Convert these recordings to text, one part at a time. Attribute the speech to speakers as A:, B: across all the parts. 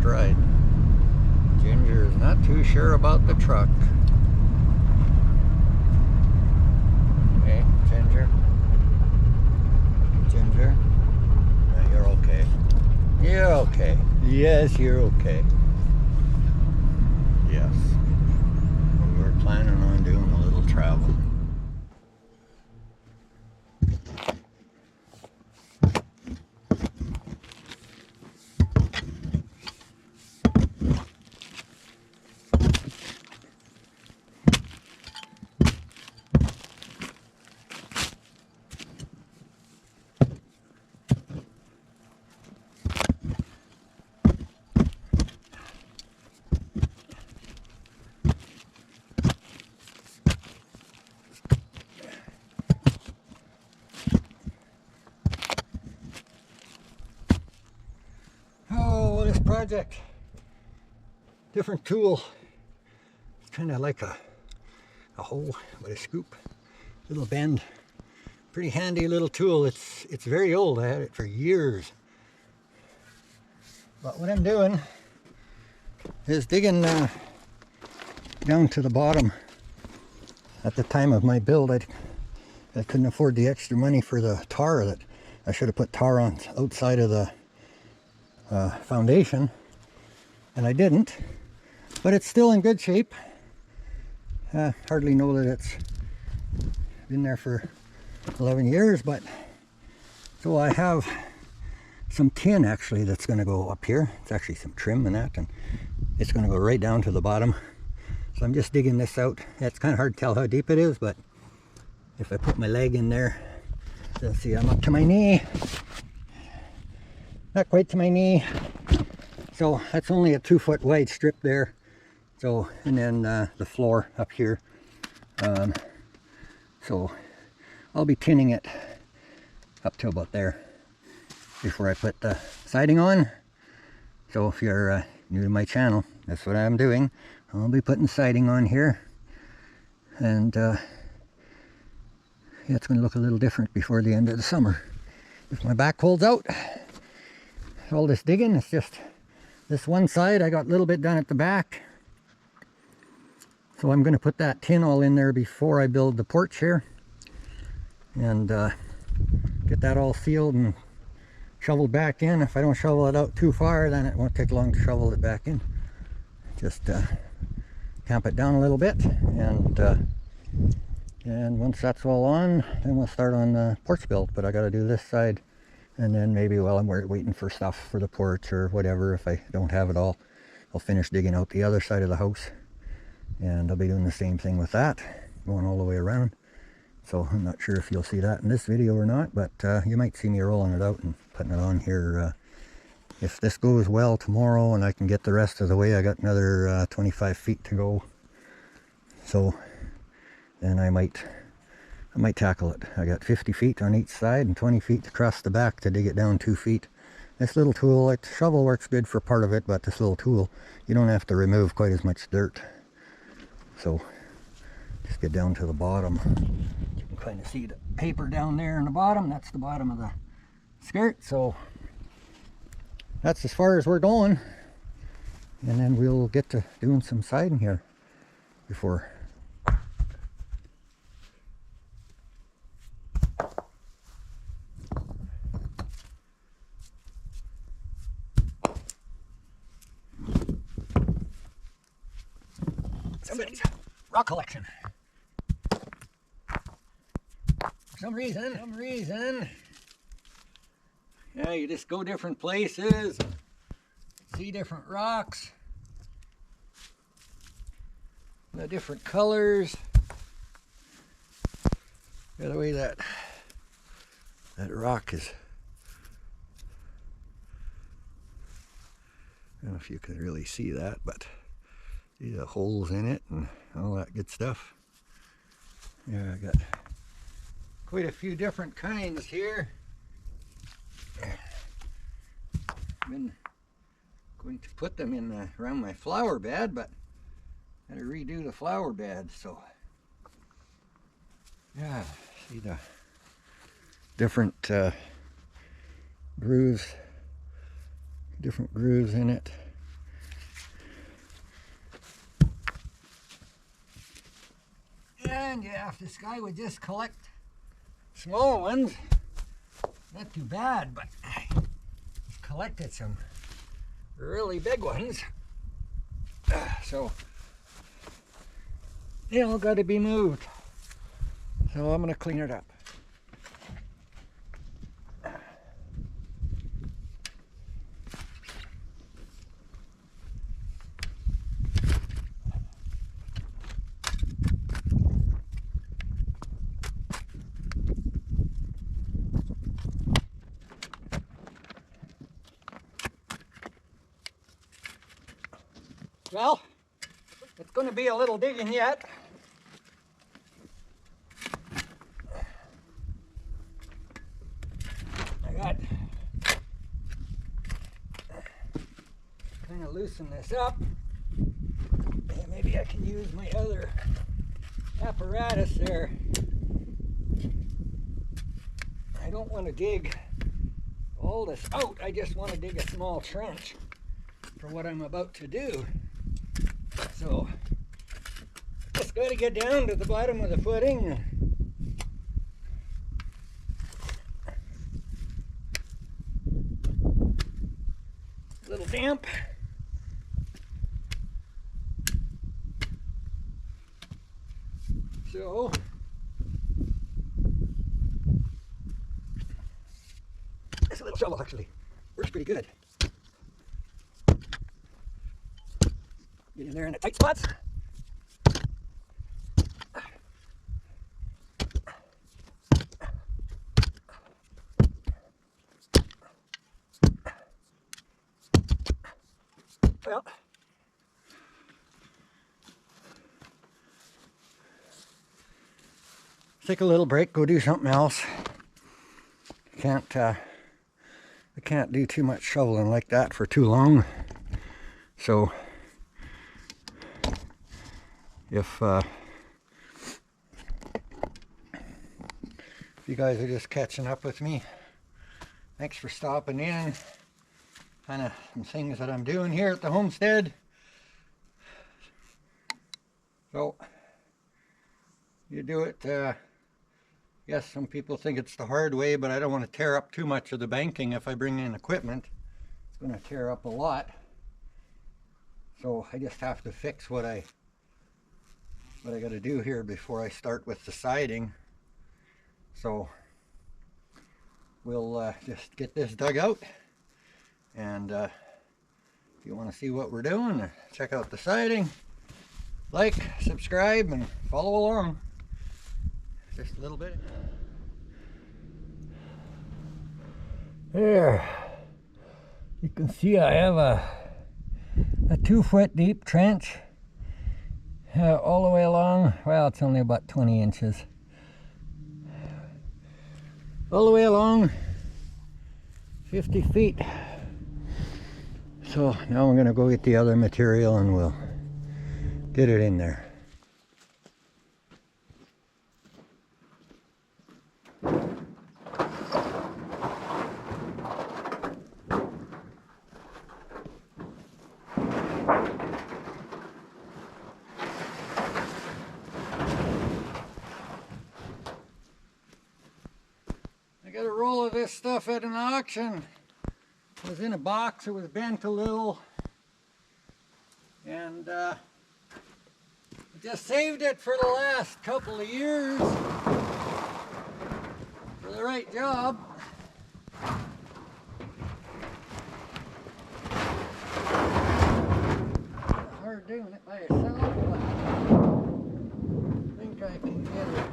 A: ride. Ginger is not too sure about the truck. Hey, Ginger. Ginger. No, you're okay. You're okay. Yes, you're okay. Yes. We were planning on doing a little travel. Oh, this project, different tool. It's kind of like a hole with a scoop, little bend. Pretty handy little tool. It's very old. I had it for years. But what I'm doing is digging down to the bottom. At the time of my build, I couldn't afford the extra money for the tar. That I should have put tar on outside of the foundation, and I didn't. But it's still in good shape. Hardly know that it's been there for 11 years, but so I have some tin actually that's going to go up here. It's actually some trim and that, and it's going to go right down to the bottom. So I'm just digging this out. It's kind of hard to tell how deep it is, but if I put my leg in there, you'll see I'm up to my knee. Not quite to my knee. So that's only a 2-foot wide strip there. So, and then the floor up here. So I'll be tinning it up to about there before I put the siding on. So if you're new to my channel, that's what I'm doing. I'll be putting siding on here, and yeah, it's going to look a little different before the end of the summer. If my back holds out, all this digging, it's just this one side. I got a little bit done at the back, so I'm going to put that tin all in there before I build the porch here, and get that all sealed and shoveled back in. If I don't shovel it out too far, then it won't take long to shovel it back in. Just camp it down a little bit, and once that's all on, then we'll start on the porch build. But I got to do this side, and then maybe while I'm waiting for stuff for the porch or whatever, if I don't have it all, I'll finish digging out the other side of the house, and I'll be doing the same thing with that, going all the way around. So I'm not sure if you'll see that in this video or not, but you might see me rolling it out and putting it on here. If this goes well tomorrow and I can get the rest of the way, I got another 25 feet to go. So then I might tackle it. I got 50 feet on each side and 20 feet across the back to dig it down 2 feet. This little tool, like the shovel, works good for part of it, but this little tool, you don't have to remove quite as much dirt. So just get down to the bottom. You can kind of see the paper down there in the bottom. That's the bottom of the skirt. So that's as far as we're going, and then we'll get to doing some siding here before. Somebody's rock collection. For some reason, yeah, you just go different places, see different rocks, the different colors. Yeah, the way that rock is, I don't know if you can really see that, but see the holes in it and all that good stuff. Yeah, I got quite a few different kinds here. Been going to put them in around my flower bed, but I had to redo the flower bed. So yeah, see the different grooves in it. Yeah, if this guy would just collect small ones, not too bad, but he's collected some really big ones. So they all got to be moved. So I'm going to clean it up. Well, it's going to be a little digging yet. I got kind of loosen this up. And maybe I can use my other apparatus there. I don't want to dig all this out. I just want to dig a small trench for what I'm about to do. So, just got to get down to the bottom of the footing. A little damp. So, this little shovel actually works pretty good. Get in there in the tight spots. Well, take a little break, go do something else. I can't do too much shoveling like that for too long. So if you guys are just catching up with me, thanks for stopping in. Kind of some things that I'm doing here at the homestead. So you do it, yes, some people think it's the hard way, but I don't want to tear up too much of the banking if I bring in equipment. It's going to tear up a lot. So I just have to fix what I got to do here before I start with the siding. So we'll just get this dug out, and if you want to see what we're doing, check out the siding, like, subscribe, and follow along. Just a little bit. There, you can see I have a 2-foot deep trench all the way along. Well, it's only about 20 inches. All the way along 50 feet. So now I'm going to go get the other material and we'll get it in there. I got a roll of this stuff at an auction. It was in a box, it was bent a little, and I just saved it for the last couple of years for the right job. Hard doing it by yourself, but I think I can get it.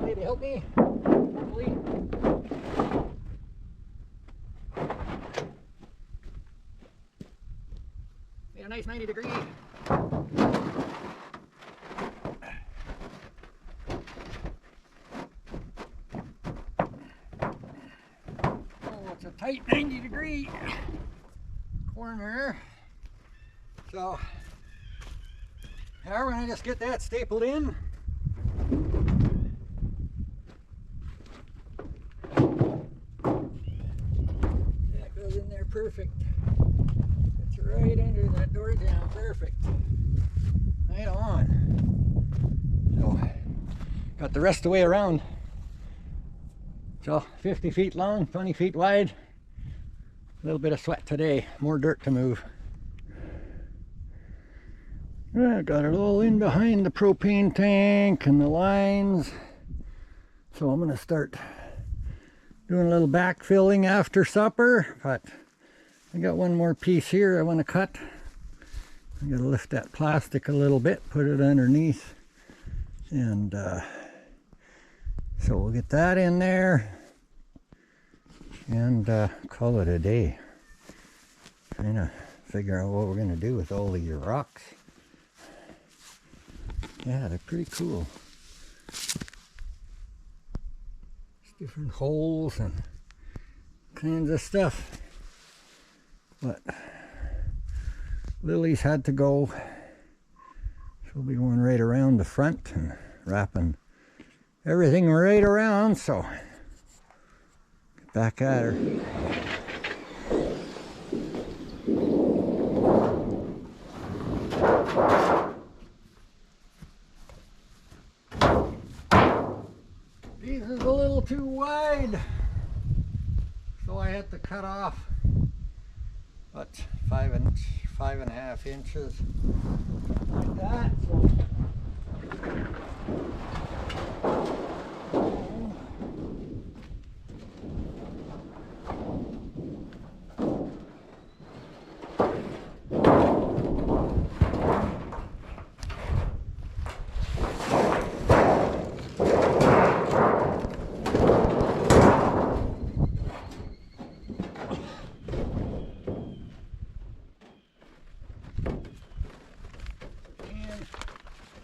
A: Maybe help me. Hopefully. Made a nice 90-degree. Oh, it's a tight 90-degree corner. So now we're going to just get that stapled in. perfect. It's right under that door jamb, perfect. Right on. So, got the rest of the way around. So 50 feet long, 20 feet wide. A little bit of sweat today, more dirt to move. I got it all in behind the propane tank and the lines. So I'm gonna start doing a little backfilling after supper, but I got one more piece here I want to cut. I gotta lift that plastic a little bit, put it underneath, and so we'll get that in there and call it a day. Trying to figure out what we're gonna do with all these rocks. Yeah, they're pretty cool. Different holes and kinds of stuff. But Lily's had to go. She'll be going right around the front and wrapping everything right around, so get back at her. These is a little too wide, so I had to cut off, but 5.5 inches, like that.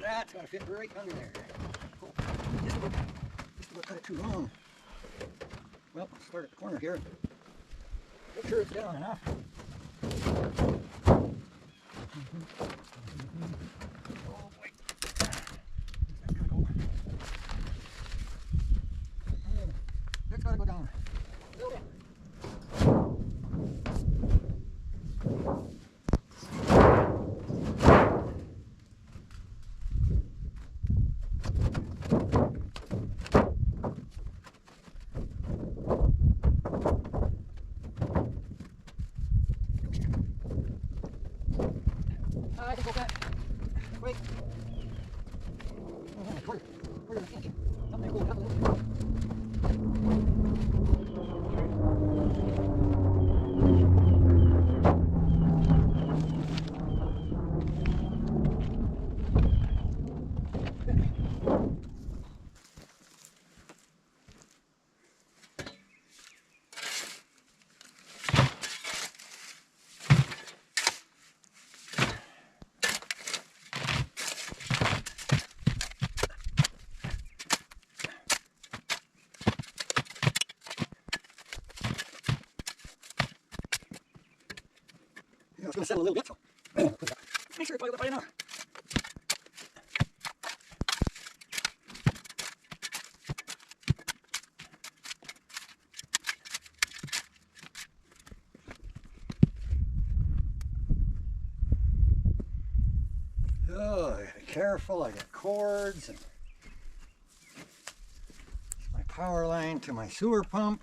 A: That's got to fit right under there. Oh, just about cut it too long. Well, start at the corner here. Make sure it's down enough. Oh boy. That's gotta go. That's gotta go down. A little bit. I can go back. Wait. Quarter of an inch. I'm going to go up a little bit. It's going to settle a little bit, so make sure it's oiled up right enough. Oh, I gotta be careful. I got cords and my power line to my sewer pump.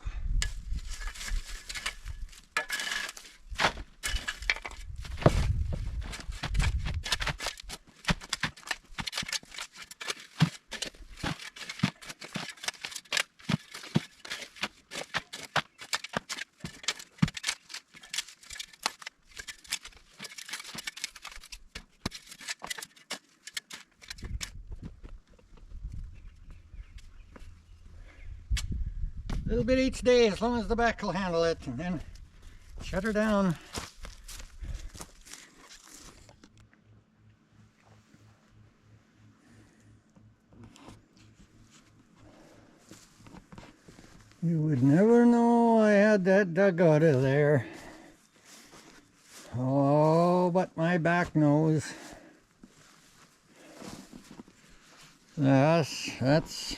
A: A little bit each day, as long as the back will handle it, and then shut her down. You would never know I had that dug out of there. Oh, but my back knows. That's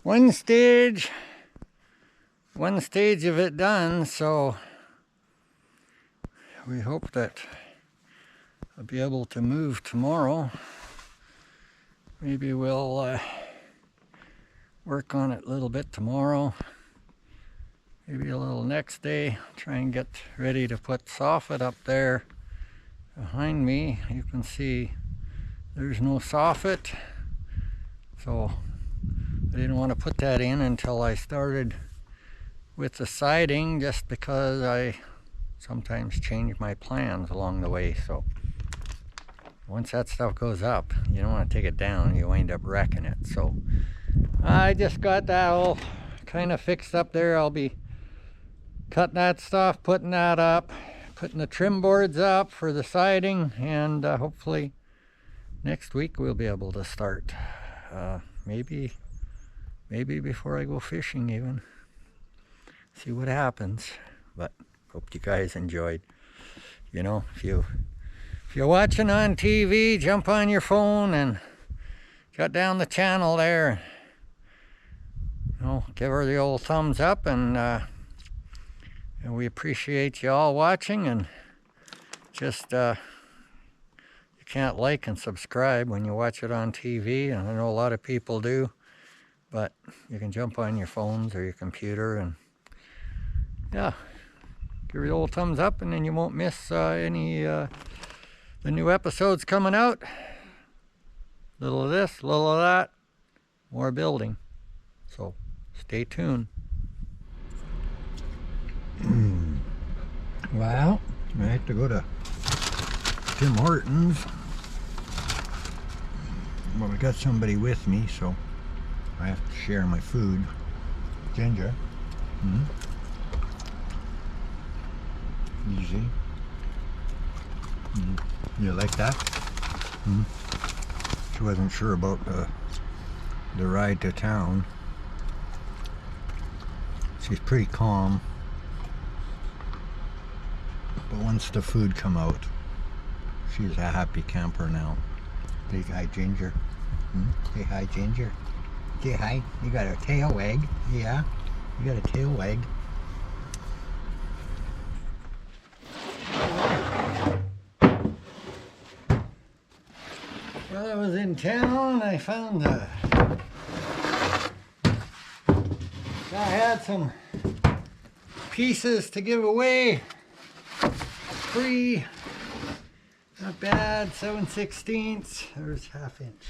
A: one stage of it done, so we hope that I'll be able to move tomorrow. Maybe we'll work on it a little bit tomorrow. Maybe a little next day. Try and get ready to put soffit up there behind me. You can see there's no soffit. So I didn't want to put that in until I started with the siding, just because I sometimes change my plans along the way. So once that stuff goes up, you don't want to take it down, you wind up wrecking it. So I just got that all kind of fixed up there. I'll be cutting that stuff, putting that up, putting the trim boards up for the siding, and hopefully next week we'll be able to start. Maybe before I go fishing even. See what happens. But hope you guys enjoyed. You know, if you're watching on TV, jump on your phone and cut down the channel there. You know, give her the old thumbs up, and we appreciate you all watching. And just you can't like and subscribe when you watch it on TV, and I know a lot of people do, but you can jump on your phones or your computer and yeah, give her the old thumbs up, and then you won't miss any the new episodes coming out. Little of this, little of that, more building. So stay tuned. Well, I have to go to Tim Hortons. Well, I got somebody with me, so I have to share my food. Ginger. Easy. You like that? She wasn't sure about the ride to town. She's pretty calm. But once the food come out, she's a happy camper now. Say hi, Ginger. Say hi, Ginger. Say hi. You got a tail wag. Yeah, you got a tail wag. Well, I was in town. I found I had some pieces to give away. Free. Not bad. 7/16. There's ½ inch.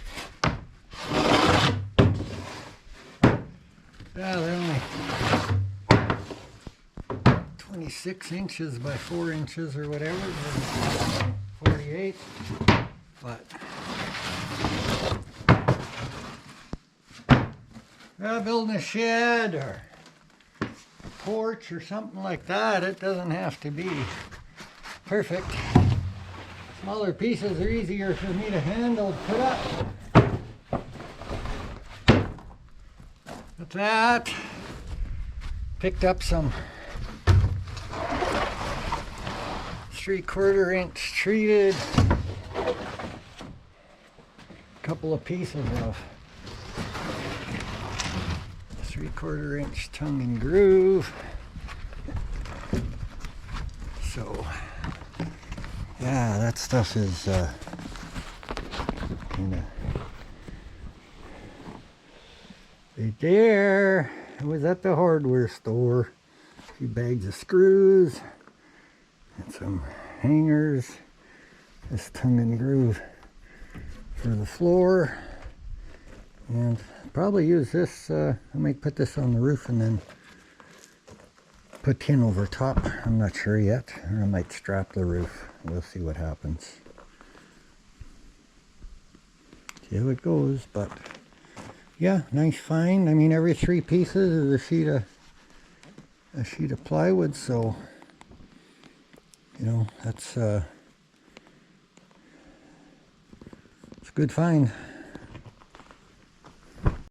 A: Yeah, they're only 26 inches by 4 inches or whatever. 48. But building a shed or a porch or something like that, it doesn't have to be perfect. Smaller pieces are easier for me to handle, put up. With that, picked up some 3/4 inch treated, couple of pieces of 3/4 inch tongue and groove. So yeah, that stuff is kind of right there. I was at the hardware store. A few bags of screws and some hangers. This tongue and groove for the floor, and probably use this. I might put this on the roof and then put tin over top. I'm not sure yet. Or I might strap the roof. We'll see what happens. See how it goes. But yeah, nice find. I mean, every 3 pieces is a sheet of plywood. So you know, that's it's a good find.